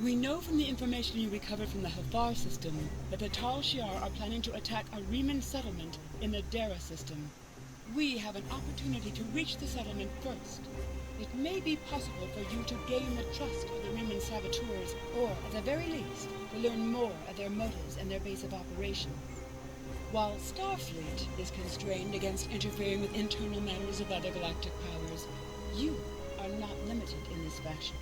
We know from the information you recovered from the Hathar system that the Tal Shiar are planning to attack a Reman settlement in the Dara system. We have an opportunity to reach the settlement first. It may be possible for you to gain the trust of the Reman saboteurs, or, at the very least, to learn more of their motives and their base of operations. While Starfleet is constrained against interfering with internal matters of other galactic powers, you are not limited in this fashion.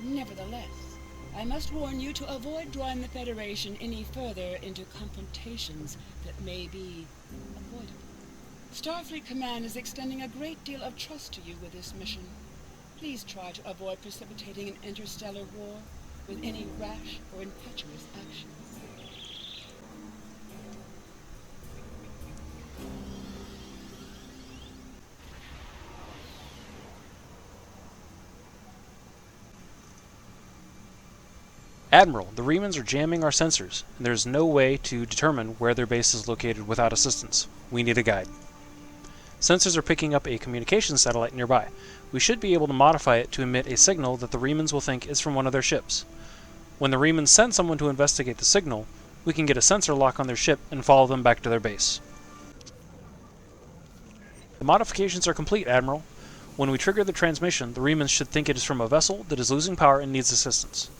Nevertheless, I must warn you to avoid drawing the Federation any further into confrontations that may be avoidable. Starfleet Command is extending a great deal of trust to you with this mission. Please try to avoid precipitating an interstellar war with any rash or impetuous actions. Admiral, the Remans are jamming our sensors, and there's no way to determine where their base is located without assistance. We need a guide. Sensors are picking up a communications satellite nearby. We should be able to modify it to emit a signal that the Remans will think is from one of their ships. When the Remans send someone to investigate the signal, we can get a sensor lock on their ship and follow them back to their base. The modifications are complete, Admiral. When we trigger the transmission, the Remans should think it is from a vessel that is losing power and needs assistance.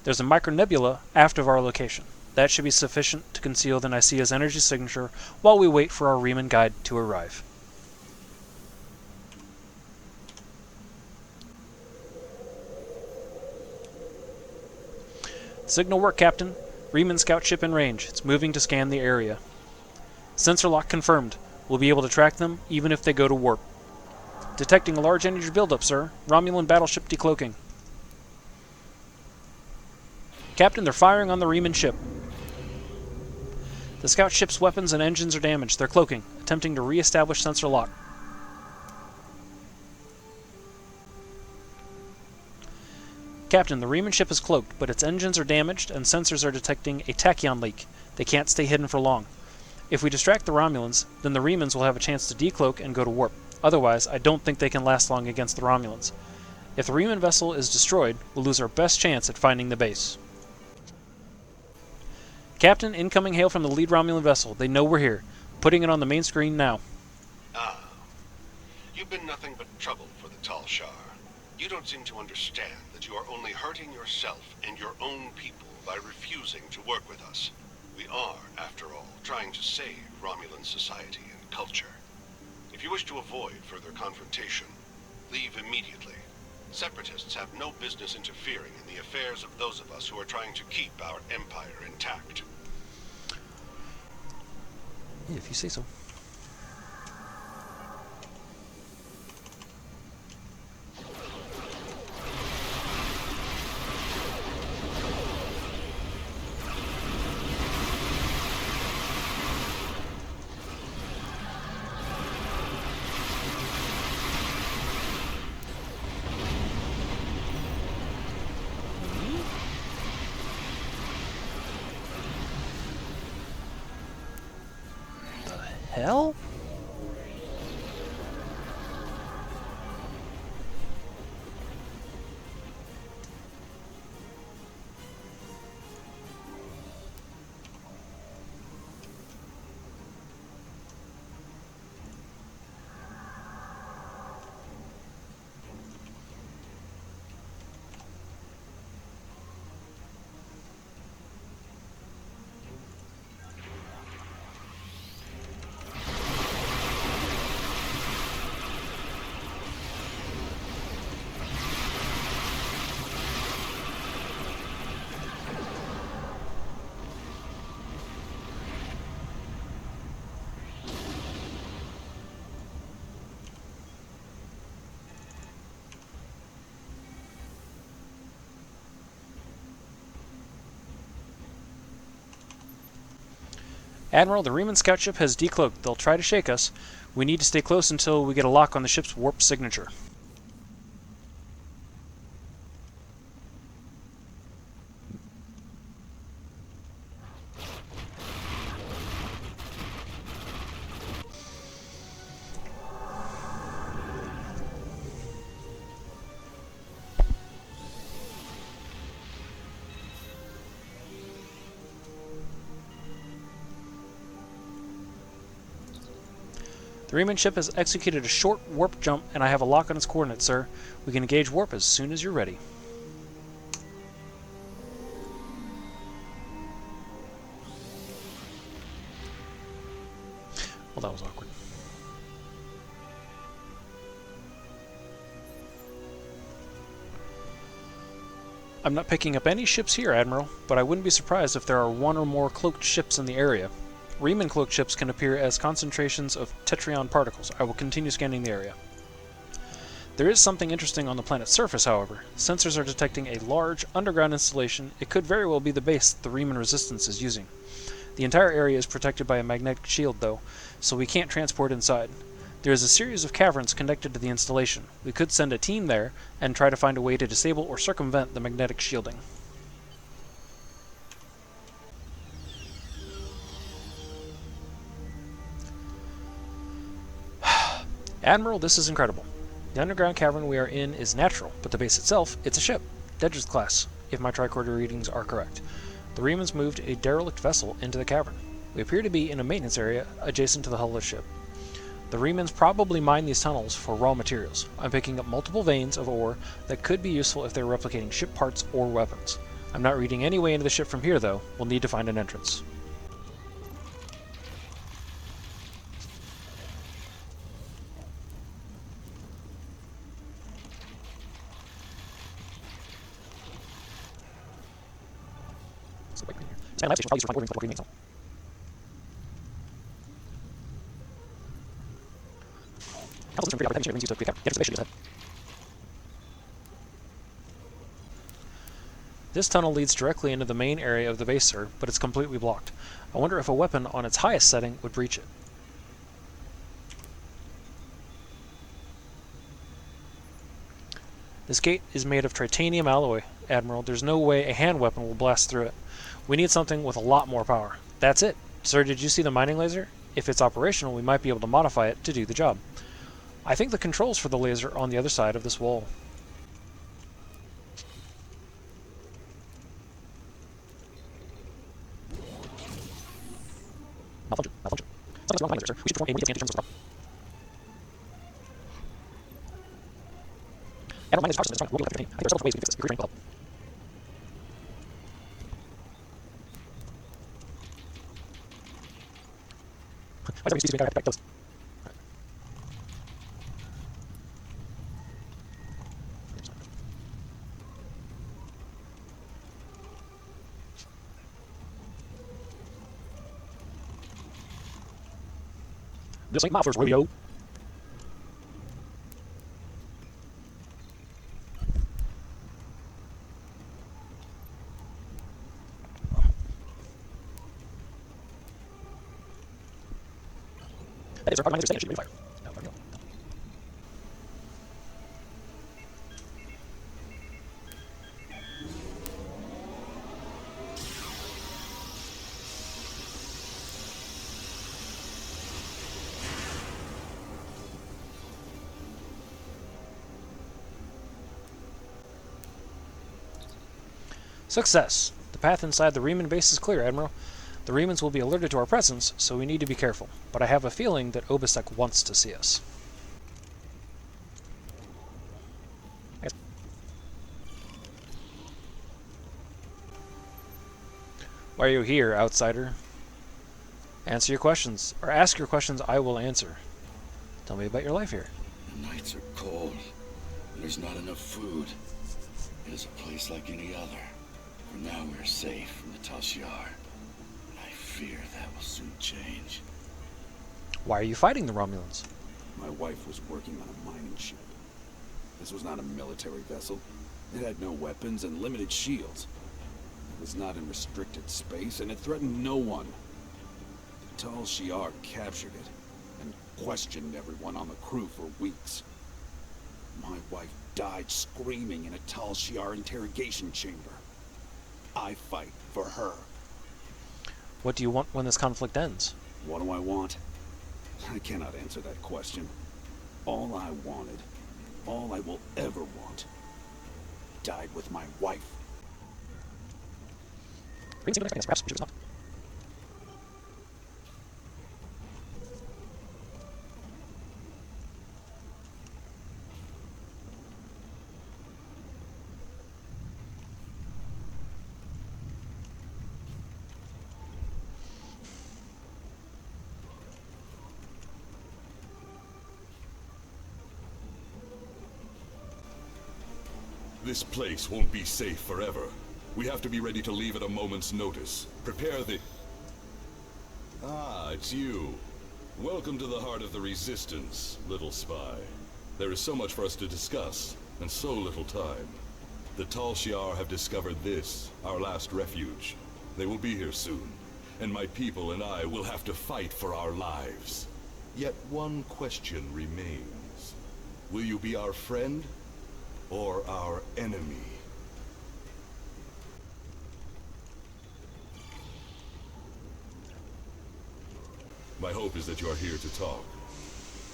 There's a micronebula aft of our location. That should be sufficient to conceal the Nicaea's energy signature while we wait for our Reman guide to arrive. Signal work, Captain. Reman scout ship in range. It's moving to scan the area. Sensor lock confirmed. We'll be able to track them even if they go to warp. Detecting a large energy buildup, sir. Romulan battleship decloaking. Captain, they're firing on the Reman ship. The scout ship's weapons and engines are damaged. They're cloaking, attempting to re-establish sensor lock. Captain, the Reman ship is cloaked, but its engines are damaged and sensors are detecting a tachyon leak. They can't stay hidden for long. If we distract the Romulans, then the Remans will have a chance to decloak and go to warp. Otherwise, I don't think they can last long against the Romulans. If the Reman vessel is destroyed, we'll lose our best chance at finding the base. Captain, incoming hail from the lead Romulan vessel. They know we're here. Putting it on the main screen now. Ah. You've been nothing but trouble for the Tal Shiar. You don't seem to understand that you are only hurting yourself and your own people by refusing to work with us. We are, after all, trying to save Romulan society and culture. If you wish to avoid further confrontation, leave immediately. Separatists have no business interfering in the affairs of those of us who are trying to keep our empire intact. Yeah, if you say so. Hell? Admiral, the Reman scout ship has decloaked. They'll try to shake us. We need to stay close until we get a lock on the ship's warp signature. The Riemann ship has executed a short warp jump, and I have a lock on its coordinates, sir. We can engage warp as soon as you're ready. Well, that was awkward. I'm not picking up any ships here, Admiral, but I wouldn't be surprised if there are one or more cloaked ships in the area. Riemann cloaked ships can appear as concentrations of tetryon particles. I will continue scanning the area. There is something interesting on the planet's surface, however. Sensors are detecting a large underground installation. It could very well be the base that the Riemann resistance is using. The entire area is protected by a magnetic shield, though, so we can't transport inside. There is a series of caverns connected to the installation. We could send a team there and try to find a way to disable or circumvent the magnetic shielding. Admiral, this is incredible. The underground cavern we are in is natural, but the base itself, it's a ship. Dedger's class, if my tricorder readings are correct. The Riemanns moved a derelict vessel into the cavern. We appear to be in a maintenance area adjacent to the hull of the ship. The Riemanns probably mine these tunnels for raw materials. I'm picking up multiple veins of ore that could be useful if they're replicating ship parts or weapons. I'm not reading any way into the ship from here, though. We'll need to find an entrance. This tunnel leads directly into the main area of the base, sir, but it's completely blocked. I wonder if a weapon on its highest setting would breach it. This gate is made of titanium alloy, Admiral. There's no way a hand weapon will blast through it. We need something with a lot more power. That's it. Sir, did you see the mining laser? If it's operational, we might be able to modify it to do the job. I think the controls for the laser are on the other side of this wall. Malfunction. Something's wrong with the laser, sir. We should perform a immediate scan to determine this problem. Admiral, mine is power system is strong. We'll be able to I think there are several ways we can fix this. Your brain will help. Why is every species being back close? This ain't my first rodeo. That is our part of my understanding. Fire. No, no. Success. The path inside the Riemann base is clear, Admiral. The Riemanns will be alerted to our presence, so we need to be careful. But I have a feeling that Obisek wants to see us. Why are you here, outsider? Answer your questions, or ask your questions, I will answer. Tell me about your life here. The nights are cold, and there's not enough food. It is a place like any other. For now we're safe from the Tal Shiar. I fear that will soon change. Why are you fighting the Romulans? My wife was working on a mining ship. This was not a military vessel. It had no weapons and limited shields. It was not in restricted space, and it threatened no one. The Tal Shiar captured it, and questioned everyone on the crew for weeks. My wife died screaming in a Tal Shiar interrogation chamber. I fight for her. What do you want when this conflict ends? What do I want? I cannot answer that question. All I wanted, all I will ever want, died with my wife. Perhaps we should stop. This place won't be safe forever. We have to be ready to leave at a moment's notice. Prepare the... Ah, it's you. Welcome to the heart of the Resistance, little spy. There is so much for us to discuss, and so little time. The Tal Shiar have discovered this, our last refuge. They will be here soon, and my people and I will have to fight for our lives. Yet one question remains. Will you be our friend, or our enemy? My hope is that you are here to talk,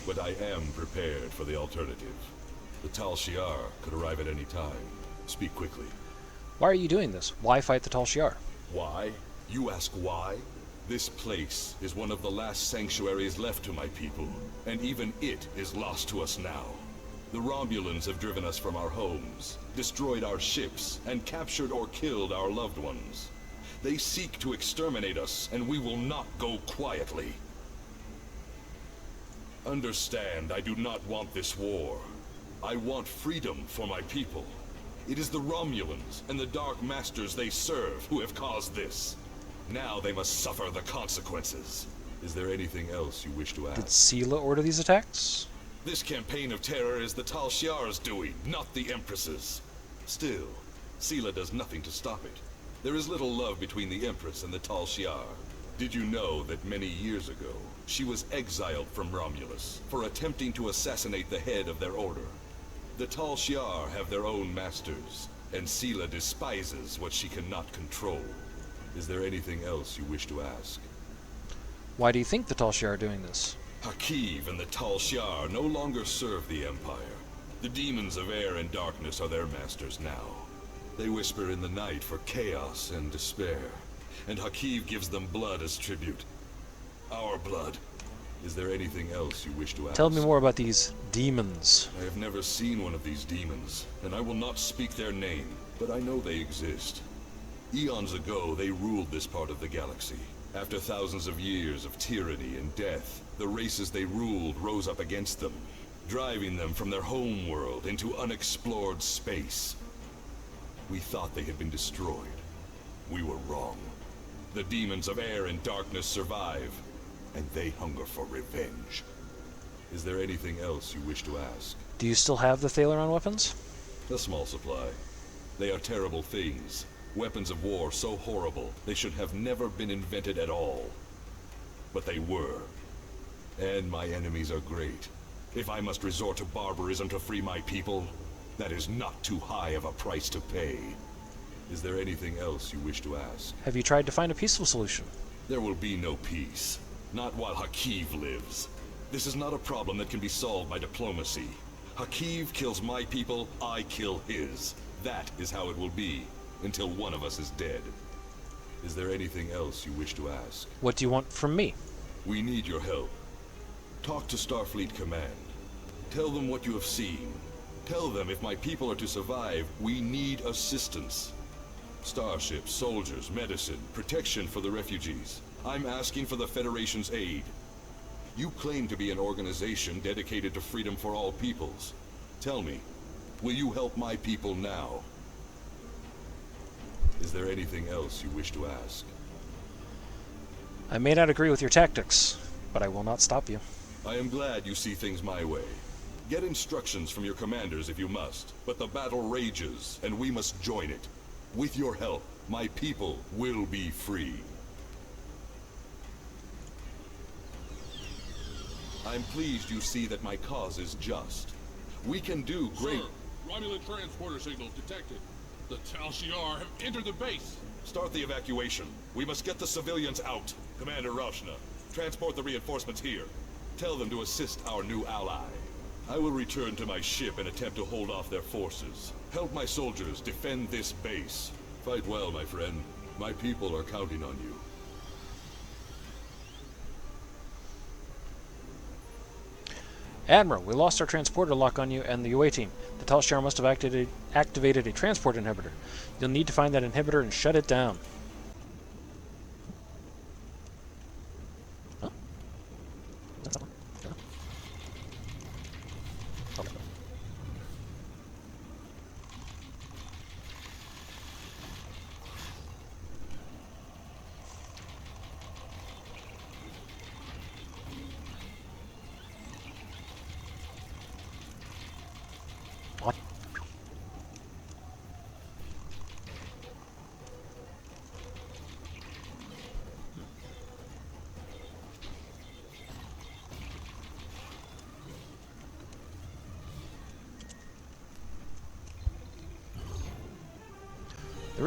but I am prepared for the alternative. The Tal Shiar could arrive at any time. Speak quickly. Why are you doing this? Why fight the Tal Shiar? Why? You ask why? This place is one of the last sanctuaries left to my people, and even it is lost to us now. The Romulans have driven us from our homes, destroyed our ships, and captured or killed our loved ones. They seek to exterminate us, and we will not go quietly. Understand, I do not want this war. I want freedom for my people. It is the Romulans and the Dark Masters they serve who have caused this. Now they must suffer the consequences. Is there anything else you wish to ask? Did Sela order these attacks? This campaign of terror is the Tal Shiar's doing, not the Empress's. Still, Sela does nothing to stop it. There is little love between the Empress and the Tal Shiar. Did you know that many years ago, she was exiled from Romulus for attempting to assassinate the head of their order? The Tal Shiar have their own masters, and Sela despises what she cannot control. Is there anything else you wish to ask? Why do you think the Tal Shiar are doing this? Hakiv and the Tal Shiar no longer serve the Empire. The demons of air and darkness are their masters now. They whisper in the night for chaos and despair, and Hakiv gives them blood as tribute. Our blood. Is there anything else you wish to ask? Tell me more about these demons. I have never seen one of these demons, and I will not speak their name, but I know they exist. Eons ago, they ruled this part of the galaxy. After thousands of years of tyranny and death, the races they ruled rose up against them, driving them from their home world into unexplored space. We thought they had been destroyed. We were wrong. The demons of air and darkness survive, and they hunger for revenge. Is there anything else you wish to ask? Do you still have the Thaleron weapons? A small supply. They are terrible things. Weapons of war so horrible, they should have never been invented at all. But they were. And my enemies are great. If I must resort to barbarism to free my people, that is not too high of a price to pay. Is there anything else you wish to ask? Have you tried to find a peaceful solution? There will be no peace. Not while Hakiv lives. This is not a problem that can be solved by diplomacy. Hakiv kills my people, I kill his. That is how it will be, until one of us is dead. Is there anything else you wish to ask? What do you want from me? We need your help. Talk to Starfleet Command. Tell them what you have seen. Tell them if my people are to survive, we need assistance. Starships, soldiers, medicine, protection for the refugees. I'm asking for the Federation's aid. You claim to be an organization dedicated to freedom for all peoples. Tell me, will you help my people now? Is there anything else you wish to ask? I may not agree with your tactics, but I will not stop you. I am glad you see things my way. Get instructions from your commanders if you must, but the battle rages, and we must join it. With your help, my people will be free. I'm pleased you see that my cause is just. We can do great... Sir, Romulan transporter signals detected. The Tal Shiar have entered the base. Start the evacuation. We must get the civilians out. Commander Rauschna, transport the reinforcements here. Tell them to assist our new ally. I will return to my ship and attempt to hold off their forces. Help my soldiers defend this base. Fight well, my friend. My people are counting on you. Admiral, we lost our transporter lock on you and the UA team. The Tal Shiar must have activated a transport inhibitor. You'll need to find that inhibitor and shut it down. Huh?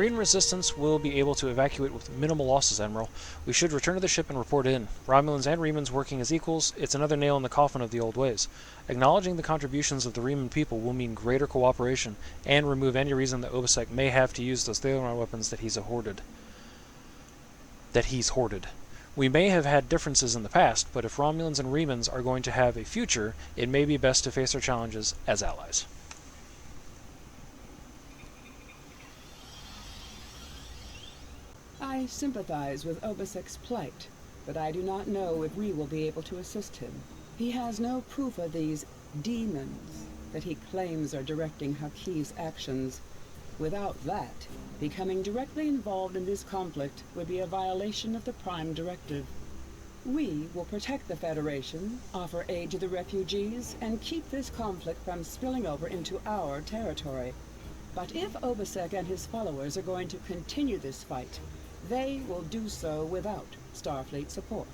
Reman Resistance will be able to evacuate with minimal losses, Admiral. We should return to the ship and report in. Romulans and Remans working as equals, it's another nail in the coffin of the old ways. Acknowledging the contributions of the Reman people will mean greater cooperation, and remove any reason that Obasek may have to use those Thalaron weapons that he's hoarded. We may have had differences in the past, but if Romulans and Remans are going to have a future, it may be best to face our challenges as allies. I sympathize with Obasek's plight, but I do not know if we will be able to assist him. He has no proof of these demons that he claims are directing Haki's actions. Without that, becoming directly involved in this conflict would be a violation of the Prime Directive. We will protect the Federation, offer aid to the refugees, and keep this conflict from spilling over into our territory. But if Obasek and his followers are going to continue this fight, they will do so without Starfleet support.